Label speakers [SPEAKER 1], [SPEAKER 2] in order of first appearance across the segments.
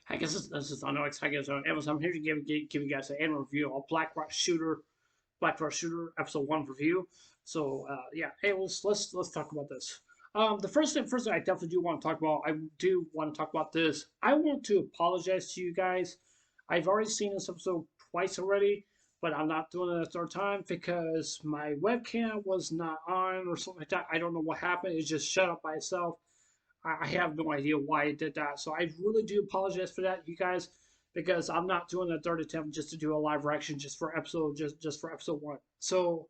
[SPEAKER 1] I guess this is Alex. I guess I'm here to give you guys an annual review of Black Rock Shooter episode one review. So yeah, hey, let's talk about this. The first thing I definitely do want to talk about. I do want to talk about this. I want to apologize to you guys. I've already seen this episode twice already, but I'm not doing it a third time because my webcam was not on or something like that. I don't know what happened. It just shut up by itself. I have no idea why it did that. So I really do apologize for that, you guys, because I'm not doing a third attempt just to do a live reaction just for episode one. So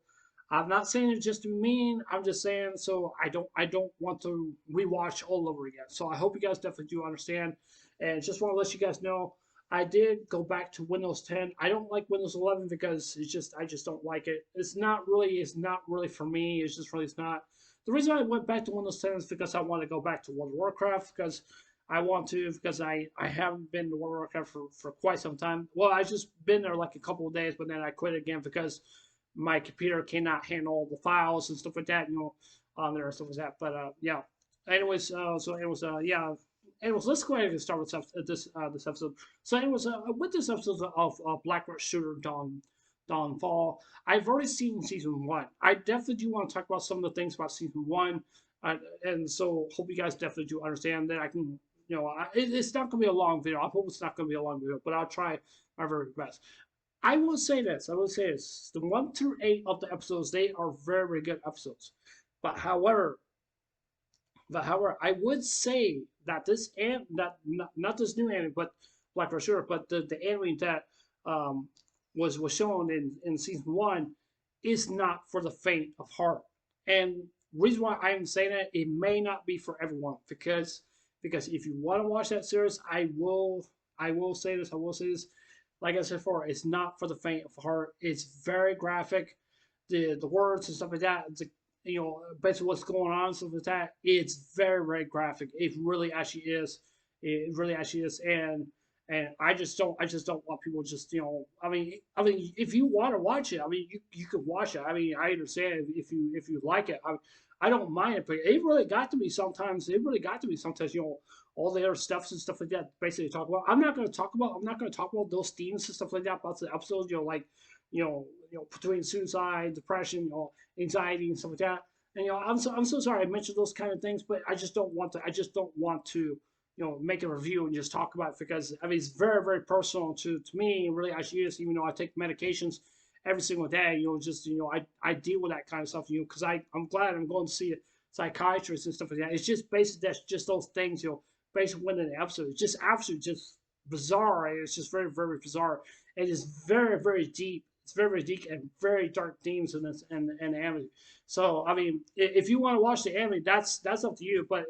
[SPEAKER 1] I'm not saying it just to be mean. I'm just saying so I don't want to rewatch all over again. So I hope you guys definitely do understand. And just want to let you guys know I did go back to Windows 10. I don't like Windows 11 because I just don't like it. It's not really for me. It's not. The reason I went back to Windows 10 is because I want to go back to World of Warcraft because I haven't been to World of Warcraft for quite some time. Well, I just been there like a couple of days, but then I quit again because my computer cannot handle all the files and stuff like that, on there and stuff like that. But yeah. Anyways, yeah. Anyways, let's go ahead and start with this episode. So, anyways, with this episode of Black Rock Shooter Dawnfall, I've already seen season one. I definitely do want to talk about some of the things about season one, and so hope you guys definitely do understand that I can. It's not going to be a long video. I hope it's not going to be a long video, but I'll try my very best. I will say this. I will say this. The 1 through 8 of the episodes, they are very, very good episodes. But however, I would say that this and that not this new anime, but Black for sure, but the anime that um, was shown in season one is not for the faint of heart. And reason why I'm saying that it may not be for everyone because if you want to watch that series, I will say this. Like I said before, it's not for the faint of heart. It's very graphic. The words and stuff like that. Basically what's going on and stuff like that. It's very, very graphic. It really actually is. It really actually is. And I just don't want people just I mean if you want to watch it, I mean you could watch it. I mean I understand if you like it. I don't mind it, but it really got to me sometimes. It really got to me sometimes. All the other stuffs and stuff like that. Basically, talk about. I'm not going to talk about those themes and stuff like that about the episodes. Like between suicide, depression, anxiety and stuff like that. And I'm so sorry I mentioned those kind of things, but I just don't want to. I just don't want to make a review and just talk about it because I mean it's very very personal to me. Really, actually is. Even though I take medications every single day, I deal with that kind of stuff. Because I'm glad I'm going to see a psychiatrist and stuff like that. It's just basically that's just those things. Basically within the episode, it's just absolutely just bizarre. It's just very very bizarre. It is very very deep. It's very very deep and very dark themes in this and the anime. So I mean, if you want to watch the anime, that's up to you. But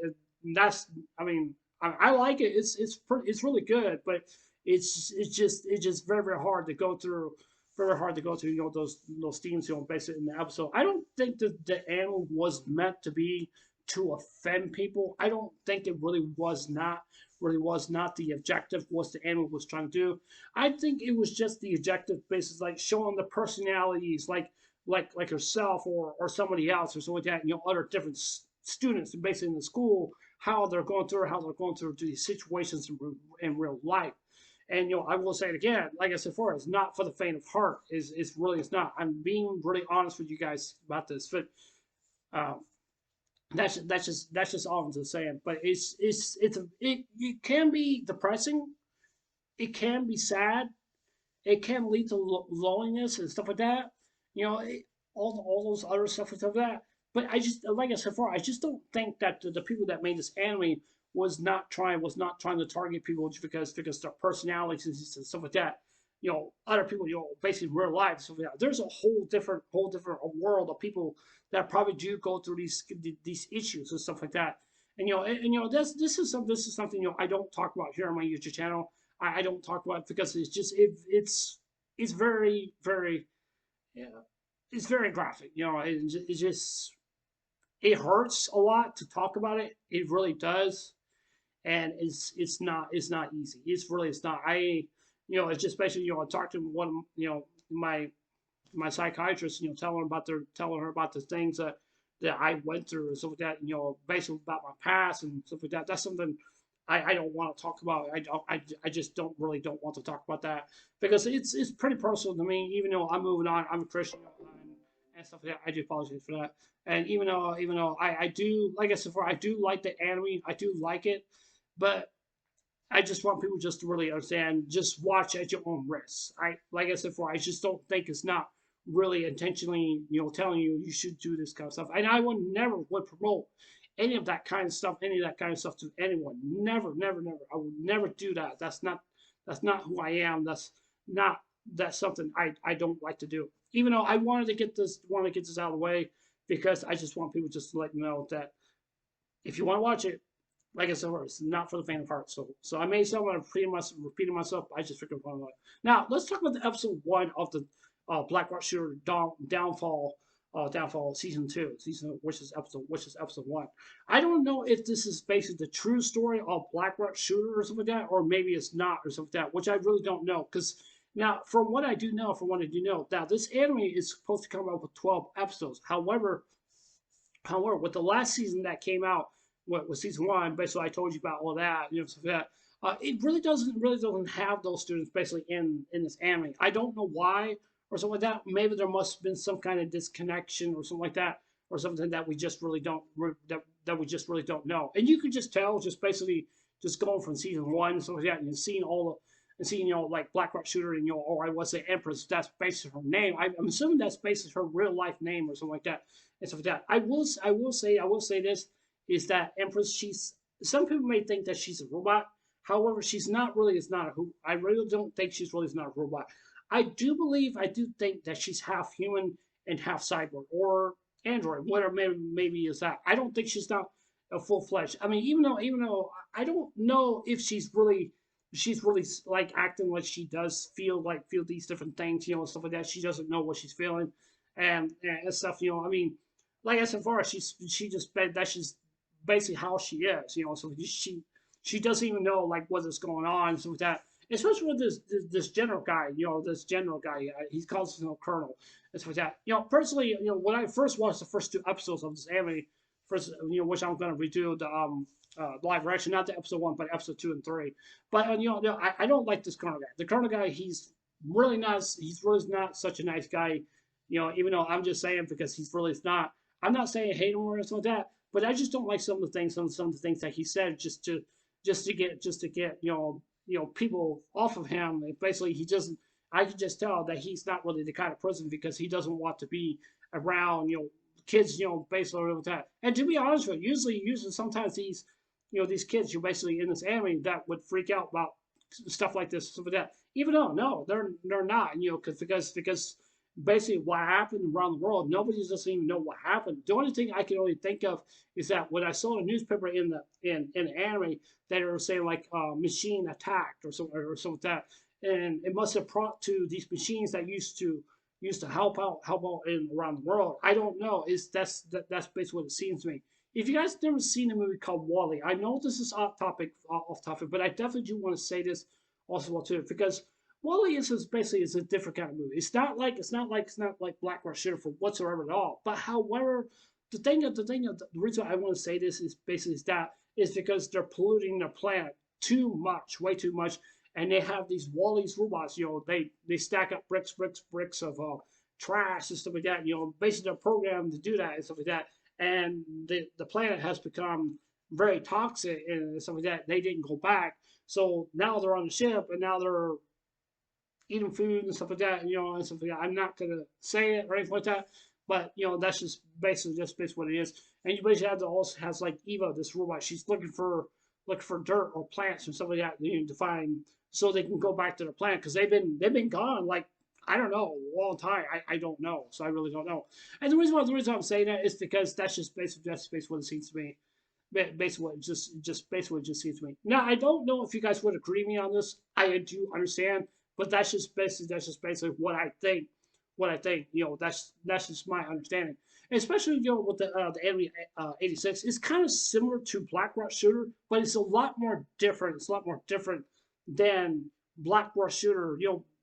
[SPEAKER 1] that's I mean I like it. It's really good, but it's just very very hard to go through. Very hard to go through. Those themes. Basically in the episode. I don't think that the anime was meant to be to offend people. I don't think it really was not the objective was the anime was trying to do. I think it was just the objective basis, like showing the personalities, like yourself or somebody else or something like that. Other different students basically in the school how they're going through these situations in real life. And I will say it again, like I said before, it's not for the faint of heart. It's not. I'm being really honest with you guys about this, but um, that's just all I'm just saying. But it can be depressing. It can be sad. It can lead to loneliness and stuff like that. You know, it, all those other stuff and stuff like that. But I just like I said before, I just don't think that the people that made this anime was not trying to target people just because their personalities and stuff like that. Other people, basically real life. So yeah, there's a whole different world of people that probably do go through these issues and stuff like that. And this is something I don't talk about here on my YouTube channel. I don't talk about it because it's very very yeah, it's very graphic. It hurts a lot to talk about it. It really does, and it's not easy. It's not. It's just basically I talked to one my psychiatrist, telling her about the things that I went through and stuff like that. Basically about my past and stuff like that. That's something I don't want to talk about. I just don't want to talk about that because it's pretty personal to me. Even though I'm moving on, I'm a Christian and stuff like that. I do apologize for that. And even though I do, like I said before, I do like the anime. I do like it, but I just want people just to really understand. Just watch at your own risk. Like I said before, I just don't think it's not really intentionally, telling you you should do this kind of stuff. And I would never would promote any of that kind of stuff, any of that kind of stuff to anyone. Never, never, never. I would never do that. That's not who I am. That's something I don't like to do. Even though I wanted to get this out of the way because I just want people just to let you know that if you want to watch it, like I said, it's not for the faint of heart. So I may sound like I'm repeating myself. But I just figured one way. Now let's talk about the episode 1 of the Black Rock Shooter Downfall season which is episode 1. I don't know if this is basically the true story of Black Rock Shooter or something like that, or maybe it's not or something like that, which I really don't know. Because now, from what I do know, now this anime is supposed to come out with 12 episodes. However, with the last season that came out, what was season 1, basically I told you about all that, stuff like that. It really doesn't have those students basically in this anime. I don't know why or something like that. Maybe there must have been some kind of disconnection or something like that, or something that we just really don't that we just really don't know. And you could just tell just basically just going from season 1 and stuff like that, and seeing like Black Rock Shooter and oh, I was the Empress. That's basically her name. I'm assuming that's basically her real life name or something like that and stuff like that. I will say this is that Empress. Some people may think that she's a robot. However, she's not really. It's not a who. I really don't think she's really not a robot. I do think that she's half human and half cyborg or android, whatever maybe is that. I don't think she's not a full fledged. I mean, even though I don't know if she's really like acting like she does feel these different things, stuff like that. She doesn't know what she's feeling and stuff. I mean, like I said, far that's just basically how she is. So she doesn't even know like what is going on, so with that. Especially with this general guy, he calls himself Colonel, and stuff like that. Personally, when I first watched the first 2 episodes of this anime, first, which I'm going to redo the live action, not the episode 1, but episode 2 and 3. But I don't like this Colonel guy. The Colonel guy, he's really not such a nice guy. Even though I'm just saying because he's really not. I'm not saying I hate him or something like that, but I just don't like some of the things, some of the things that he said, just to get people off of him. Basically, he doesn't. I can just tell that he's not really the kind of person because he doesn't want to be around kids, basically with that. And to be honest with you, usually sometimes these kids, you're basically in this anime that would freak out about stuff like this, stuff like that. Even though no, they're not, because basically what happened around the world, nobody doesn't even know what happened. The only thing I can only think of is that when I saw the newspaper in the anime, that they were saying like machine attacked or something like that, and it must have brought to these machines that used to help out in around the world. I don't know. That's basically what it seems to me. If you guys never seen a movie called Wally, I know this is off topic, but I definitely do want to say this also too because Wally is basically a different kind of movie. It's not like Black Rock Shooter for whatsoever at all. But however, the reason I want to say this is basically is because they're polluting their planet too much, way too much, and they have these Wally's robots. They stack up bricks of trash and stuff like that. Basically they're programmed to do that and stuff like that. And the planet has become very toxic and stuff like that. They didn't go back, so now they're on the ship and now they're eating food and stuff like that, and stuff like that. I'm not gonna say it or anything like that, but that's just basically what it is. And you basically also has like Eva, this robot. She's looking for dirt or plants and stuff like that, to find so they can go back to their planet because they've been gone like I don't know a long time. I don't know, so I really don't know. And the reason I'm saying that is because that's basically what it seems to me. Basically, what basically what it just seems to me. Now, I don't know if you guys would agree with me on this. I do understand, but that's just basically what I think. What I think, that's just my understanding. And especially, with the Enemy 86, it's kind of similar to Black Rock Shooter, but it's a lot more different. It's a lot more different than Black Rock Shooter.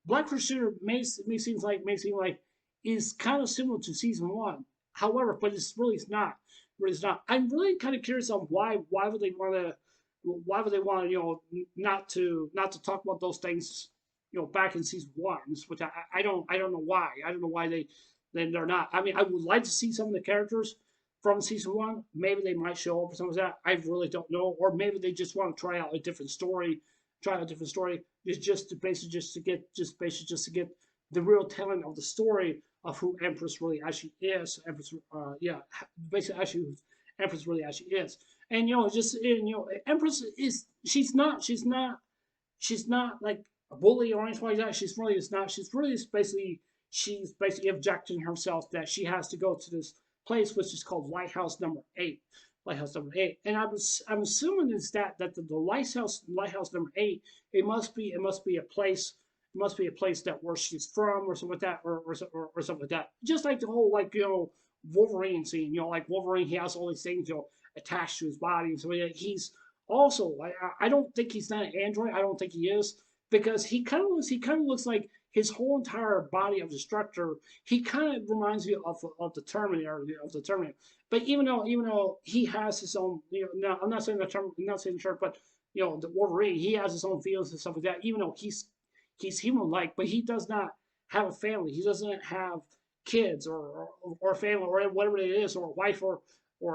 [SPEAKER 1] Black Rock Shooter may seem like is kind of similar to season 1. However, but it's not. Really, it's not. I'm really kind of curious on why would they want to why would they want to, not to talk about those things, back in season one? Which I don't know why. I don't know why they're not. I mean, I would like to see some of the characters from season one. Maybe they might show up or something like that. I really don't know. Or maybe they just want to try out a different story. Try out a different story. It's just to basically just to get the real telling of the story of who Empress really actually is. Empress, yeah, basically actually who Empress really actually is. And Empress is she's not like a bully or anything like that. She's really is not. She's basically objecting herself that she has to go to this place which is called Lighthouse Number 8. Lighthouse Number 8, and I'm assuming is that the Lighthouse Number 8, it must be a place. It must be a place that where she's from or something like that, or something like that. Just like the whole Wolverine scene. Like Wolverine, he has all these things attached to his body and so he's also I don't think he's not an android. I don't think he is, because he kind of looks like his whole entire body of the structure. He kind of reminds me of the Terminator. But even though he has his own, now I'm not saying the term, but the Wolverine, he has his own feelings and stuff like that. Even though he's human like, but he does not have a family. He doesn't have kids or a family or whatever it is, or a wife or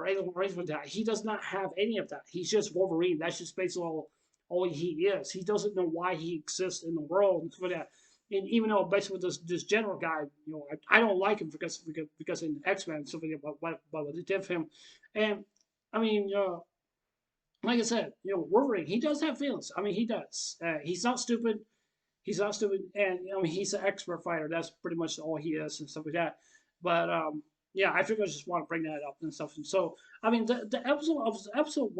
[SPEAKER 1] anything like that. He does not have any of that. He's just Wolverine. That's just basically all he is. He doesn't know why he exists in the world and stuff like that. And even though basically this general guy, I don't like him because in X-Men something about what they did for him. And I mean, like I said, Wolverine, he does have feelings. I mean, he does. He's not stupid. He's not stupid, and I mean, he's an expert fighter. That's pretty much all he is and stuff like that. But yeah, I figured I just want to bring that up and stuff. And so, I mean, the episode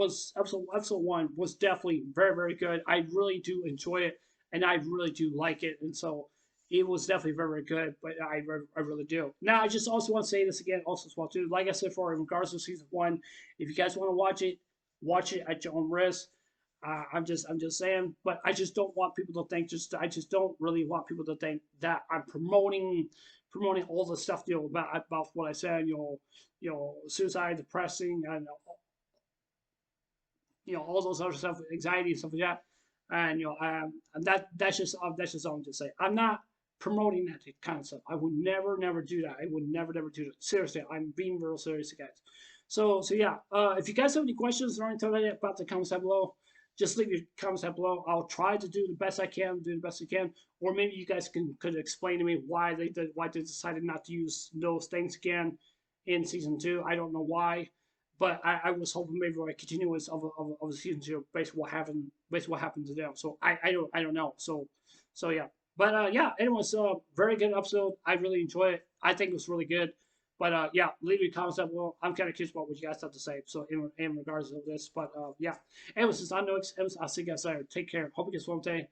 [SPEAKER 1] one was definitely very very good. I really do enjoy it, and I really do like it, and so it was definitely very very good. But I really do. Now, I just also want to say this again. Also, as well too, like I said before, in regards to season one, if you guys want to watch it at your own risk. I'm just saying, but I just don't want people to think. I just don't really want people to think that I'm promoting all the stuff about what I said. Suicide, depressing, and all those other stuff, anxiety and stuff like that. And and that's just all I'm just saying. I'm not promoting that kind of stuff. I would never do that. I would never do that. Seriously, I'm being real serious, guys. So yeah, if you guys have any questions or anything like that about the comments down below, just leave your comments down below. I'll try to do the best I can, or maybe you guys could explain to me why they decided not to use those things again in season two. I don't know why, but I was hoping maybe a continuance of season two, basically what happened to them. So I don't know. So yeah, but yeah, anyways, very good episode. I really enjoyed it. I think it was really good. But yeah, leave your comments down below. I'm kind of curious about what you guys have to say. So in regards to this, but yeah. Anyways, since I know I'll see you guys later. Take care. Hope you guys have a day.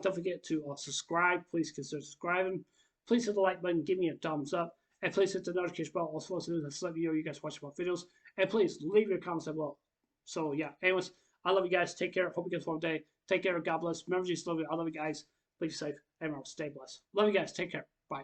[SPEAKER 1] Don't forget to subscribe. Please consider subscribing. Please hit the like button. Give me a thumbs up. And please hit the notification bell also so to let me know you guys watch my videos. And please leave your comments down below. So yeah. Anyways, I love you guys. Take care. Hope you guys have a day. Take care. God bless. Remember, just love you. I love you guys. Please be safe. And stay blessed. Love you guys. Take care. Bye.